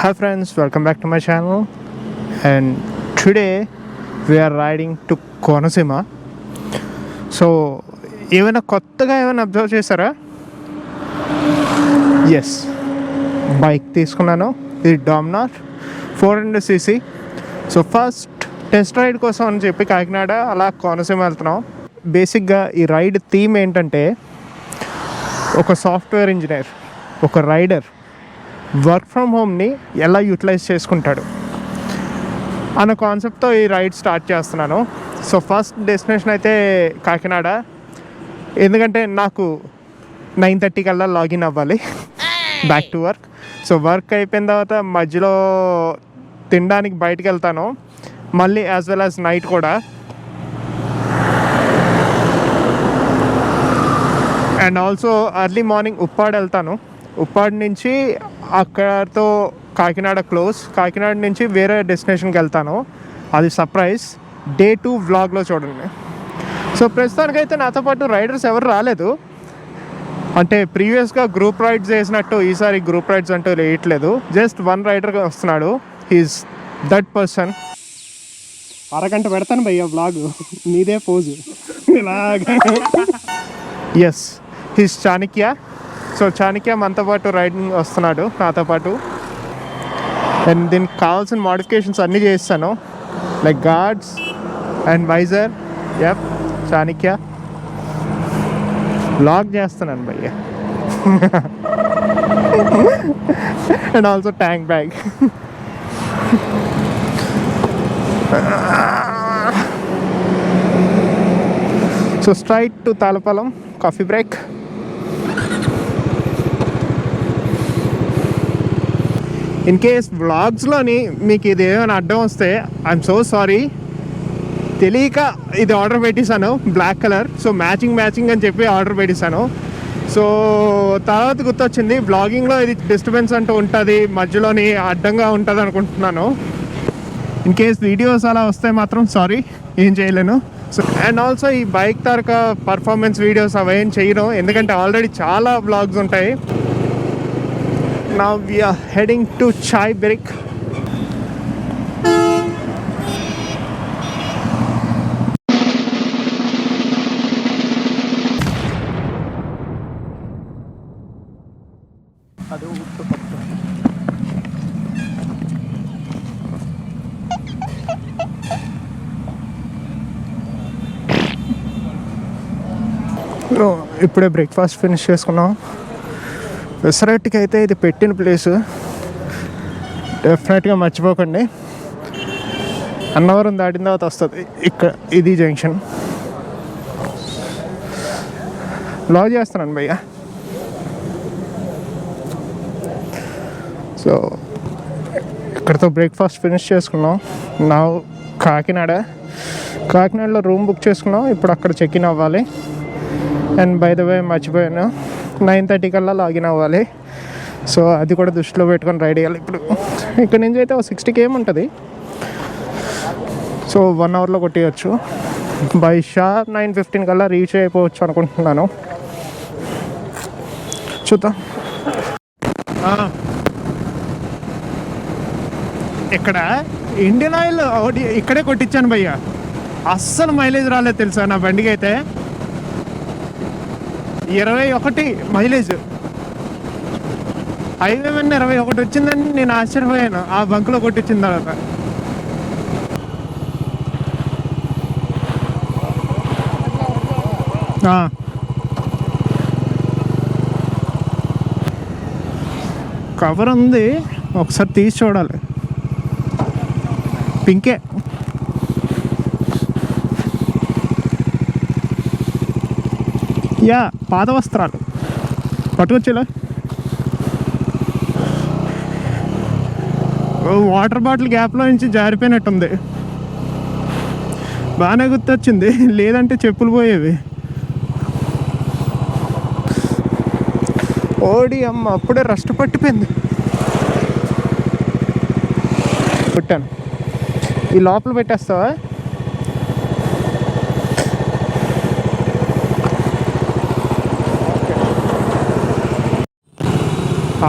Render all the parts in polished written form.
Hi friends, welcome back to my channel. And today we are riding to Konosima. So ఏమైనా కొత్తగా ఏమైనా observe చేశారా? Yes, bike తీసుకున్నాను. ఇది Dominar 400cc. So first test ride కోసం అని చెప్పి కాకినాడ అలా కోనసీమ వెళ్తున్నాం. బేసిక్గా ఈ రైడ్ థీమ్ ఏంటంటే ఒక సాఫ్ట్వేర్ ఇంజనీర్, ఒక రైడర్ వర్క్ ఫ్రమ్ హోమ్ని ఎలా యూటిలైజ్ చేసుకుంటాడు అన్న కాన్సెప్ట్తో ఈ రైడ్ స్టార్ట్ చేస్తున్నాను. సో ఫస్ట్ డెస్టినేషన్ అయితే కాకినాడ, ఎందుకంటే నాకు 9:30 కల్లా లాగిన్ అవ్వాలి back to work. So work అయిపోయిన తర్వాత మధ్యలో తినడానికి బయటకు వెళ్తాను, మళ్ళీ యాజ్ వెల్ యాజ్ నైట్ కూడా. అండ్ ఆల్సో ఎర్లీ మార్నింగ్ ఉప్పాడ్ వెళ్తాను. ఉప్పాడ్ నుంచి అక్కడతో కాకినాడ క్లోజ్. కాకినాడ నుంచి వేరే డెస్టినేషన్కి వెళ్తాను, అది సర్ప్రైజ్. డే 2 వ్లాగ్లో చూడండి. సో ప్రస్తుతానికైతే నాతో పాటు రైడర్స్ ఎవరు రాలేదు. అంటే ప్రీవియస్గా గ్రూప్ రైడ్స్ వేసినట్టు ఈసారి గ్రూప్ రైడ్స్ అంటూ వేయట్లేదు. జస్ట్ వన్ రైడర్ వస్తున్నాడు, హీఈస్ దట్ పర్సన్. అరగంట పెడతాను భయ్య వ్లాగ్, నీదే పోజు ఇలాగే. Yes, he's Chanakya. సో చాణక్య మనతో పాటు రైడింగ్ వస్తున్నాడు నాతో పాటు. అండ్ దీనికి కావాల్సిన మోడిఫికేషన్స్ అన్నీ చేస్తాను, like guards and visor. Yup, Chanakya lock చేస్తున్నాను భయ్య. And also tank bag. So straight to Talapalem, coffee break. In case వ్లాగ్స్లోని మీకు ఇది ఏమైనా అడ్డం వస్తే ఐఎమ్ సో సారీ. తెలియక ఇది ఆర్డర్ పెట్టేశాను, బ్లాక్ కలర్. సో మ్యాచింగ్ అని చెప్పి ఆర్డర్ పెట్టేశాను. సో తర్వాత గుర్తొచ్చింది, బ్లాగింగ్లో ఇది డిస్టర్బెన్స్ అంటూ ఉంటుంది, మధ్యలోని అడ్డంగా ఉంటుంది అనుకుంటున్నాను. ఇన్ కేస్ వీడియోస్ అలా వస్తే మాత్రం సారీ, ఏం చేయలేను. సో అండ్ ఆల్సో ఈ బైక్ తరక పర్ఫార్మెన్స్ వీడియోస్ అవేం చేయను, ఎందుకంటే ఆల్రెడీ చాలా వ్లాగ్స్ ఉంటాయి. Now we are heading to Chai Brick. ఇప్పుడే బ్రేక్ఫాస్ట్ ఫినిష్ చేసుకున్నాం. విసరట్టుకి అయితే ఇది పెట్టిన ప్లేసు, డెఫినెట్గా మర్చిపోకండి. అన్నవరం దాటిన తర్వాత వస్తుంది ఇక్కడ, ఇది జంక్షన్. లాగ్ చేస్తున్నాను భయ్య. సో ఇక్కడతో బ్రేక్ఫాస్ట్ ఫినిష్ చేసుకున్నాం. నా కాకినాడలో రూమ్ బుక్ చేసుకున్నాం, ఇప్పుడు అక్కడ చెక్ ఇన్ అవ్వాలి. అండ్ బై ద వే మర్చిపోయాను, 9:30 కల్లా లాగిన్ అవ్వాలి. సో అది కూడా దృష్టిలో పెట్టుకొని రైడ్ చేయాలి. ఇప్పుడు ఇక్కడ నుంచి అయితే 60 km ఉంటుంది. సో 1 అవర్లో కొట్టేయచ్చు. బై షార్ప్ 9:15 కల్లా రీచ్ అయిపోవచ్చు అనుకుంటున్నాను. చూద్దాం. ఇక్కడ ఇండియన్ ఆయిల్ ఒకటి ఇక్కడే కొట్టించాను భయ్య, అస్సలు మైలేజ్ రాలేదు తెలుసా నా బండికి అయితే. 21 మైలేజ్, హైవే మీద 21 వచ్చిందని నేను ఆశ్చర్యపోయాను ఆ బంకులో కొట్టించిన తర్వాత. కవర్ ఉంది, ఒకసారి తీసి చూడాలి. పింకే. యా, పాత వస్త్రాలు పట్టుకొచ్చేలా. వాటర్ బాటిల్ గ్యాప్లో నుంచి జారిపోయినట్టుంది. బాగానే గుర్తొచ్చింది, లేదంటే చెప్పులు పోయేవి. ఓడి అమ్మ, అప్పుడే రస్ట్ పట్టిపోయింది. పెట్టాను, ఈ లోపల పెట్టేస్తావా?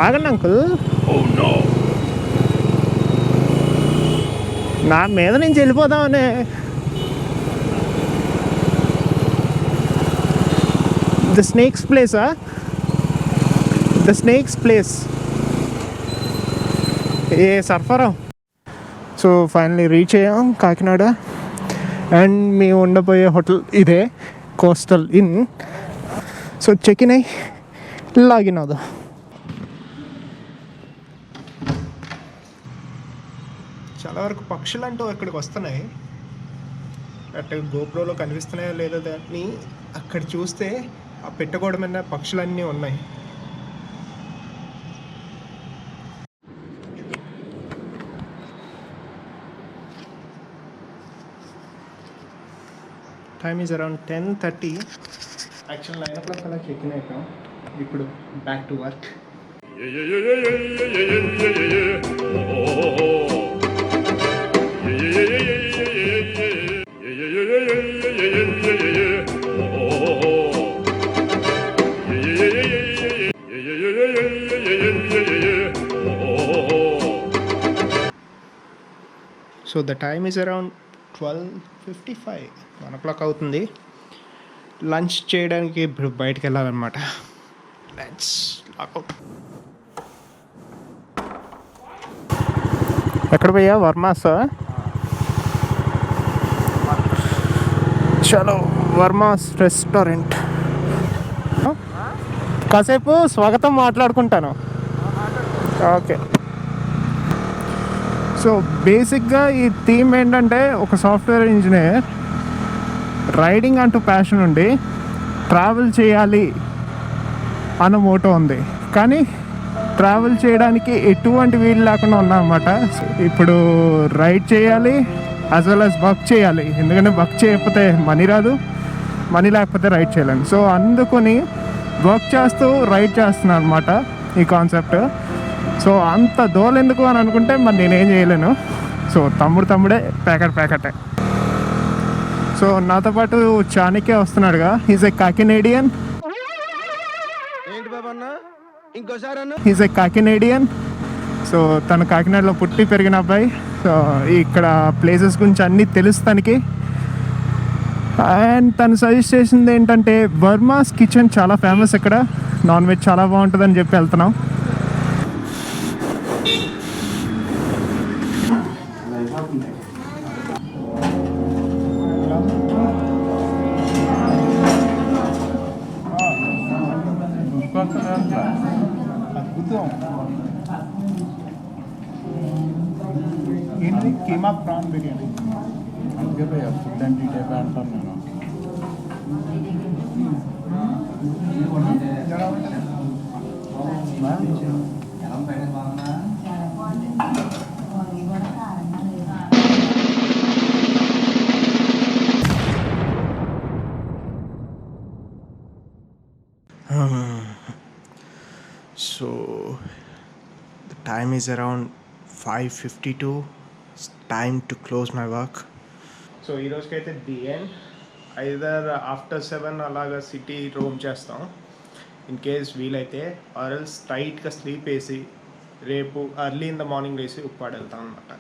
ఆగండి అంకుల్. నా మీద నుంచి వెళ్ళిపోదామనే. ద స్నేక్స్ ప్లేసా? ద స్నేక్స్ ప్లేస్ ఏ సర్ఫరా. సో ఫైనలీ రీచ్ అయ్యాం కాకినాడ. అండ్ మేము ఉండబోయే హోటల్ ఇదే, coastal inn. So check in అయ్యి లాగిన్ అవుదాం. చాలా వరకు పక్షులు అంటూ ఇక్కడికి వస్తున్నాయి. అట్లా గోప్రోలో కనిపిస్తున్నాయో లేదో దాన్ని అక్కడ చూస్తే ఆ పెట్టగోడ మీద పక్షులన్నీ ఉన్నాయి. Time is around 10:30. Actual 9 o'clock అలా చెక్ ఇన్ అయిపోయాం. ఇప్పుడు back to work. So the time is around 12:55, 1 o'clock అవుతుంది. లంచ్ చేయడానికి ఇప్పుడు బయటకు వెళ్ళాలన్నమాట. Let's lock out. ఎక్కడ పోయా? వర్మాస్. చలో వర్మాస్ రెస్టారెంట్. కాసేపు స్వాగతం మాట్లాడుకుంటాను. ఓకే. సో బేసిక్గా ఈ థీమ్ ఏంటంటే, ఒక సాఫ్ట్వేర్ ఇంజనీర్ రైడింగ్ అంటూ ప్యాషన్ ఉండి ట్రావెల్ చేయాలి అన్న మోటో ఉంది, కానీ ట్రావెల్ చేయడానికి ఎటువంటి వీలు లేకుండా ఉన్నామన్నమాట. ఇప్పుడు రైడ్ చేయాలి యాజ్ వెల్ యాజ్ వర్క్ చేయాలి. ఎందుకంటే వర్క్ చేయకపోతే మనీ రాదు, మనీ లేకపోతే రైడ్ చేయలేను. సో అందుకని వర్క్ చేస్తూ రైడ్ చేస్తున్నాను అనమాట ఈ కాన్సెప్ట్. సో అంత దోలు ఎందుకు అని అనుకుంటే మరి నేనేం చేయలేను. సో తమ్ముడే ప్యాకెటే. సో నాతో పాటు చాణక్య వస్తున్నాడుగా. Is a Kakinadian. Is a Kakinadian. So తను కాకినాడలో పుట్టి పెరిగిన అబ్బాయి. సో ఇక్కడ ప్లేసెస్ గురించి అన్నీ తెలుసు తనకి. అండ్ తను సజెస్ట్ చేసింది ఏంటంటే, వర్మాస్ కిచెన్ చాలా ఫేమస్ ఇక్కడ, నాన్ వెజ్ చాలా బాగుంటుందని చెప్పి వెళ్తున్నాం. ఏంటి కీమా ప్రాన్ బిర్యానీ. అందుకే ఫుడ్ అండ్ డీటెయిల్ అంటాను నేను. So the time is around 5:52. It's time to close my work. So ఈరోజుకైతే ది ఎండ్. ఐదర్ ఆఫ్టర్ 7 అలాగా సిటీ రోమ్ చేస్తాం ఇన్ కేస్ వీలైతే, ఆర్ ఎల్స్ టైట్గా స్లీప్ వేసి రేపు ఎర్లీ ఇన్ ద మార్నింగ్ వేసి ఉప్పాడు వెళ్తాం అనమాట.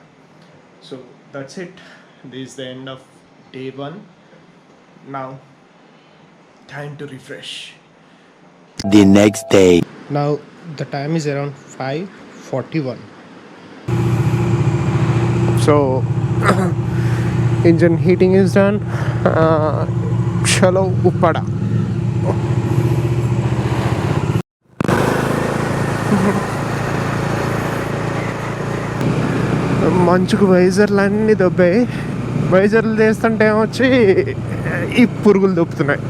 So that's it. This is the end of day 1. Now time to refresh. The next day. Now the time is around 5:41. So engine heating is done. Chalo uppada. మంచుకు వైజర్లు అన్నీ దొబ్బాయి. వైజర్లు తీస్తుంటే ఏమొచ్చి ఈ పురుగులు దొబ్బుతున్నాయి.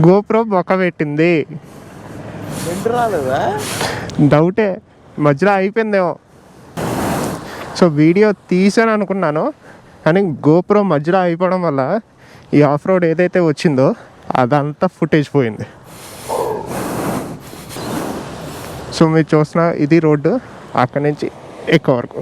GoPro బొక్క పెట్టింది. డౌటే, మధ్యలో అయిపోయిందేమో. సో వీడియో తీసాను అనుకున్నాను, కానీ గోప్రో మధ్యలో అయిపోవడం వల్ల ఈ ఆఫ్ రోడ్ ఏదైతే వచ్చిందో అదంతా ఫుటేజ్ పోయింది. సో మీరు చూసిన ఇది రోడ్డు అక్కడి నుంచి ఎక్కువ వరకు.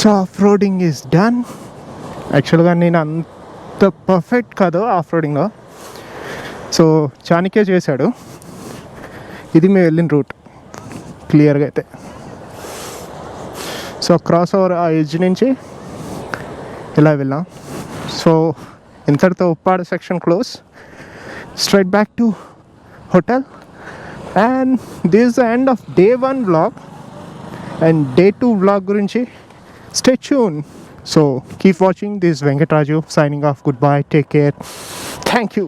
So off roading is done. యాక్చువల్గా నేను అంత పర్ఫెక్ట్ కాదు ఆఫ్ రోడింగ్లో, సో చాణక్య చేశాడు. ఇది మేము వెళ్ళిన రూట్ క్లియర్గా అయితే. సో క్రాస్ ఓవర్ ఆ ఎడ్జ్ నుంచి ఇలా వెళ్ళాం. సో ఇంతటితో Uppada section close. Straight back to hotel, and this is the end of day 1 vlog, and day 2 vlog gurinchi stay tuned. So keep watching. This is Venkatraju signing off. Goodbye, take care, thank you.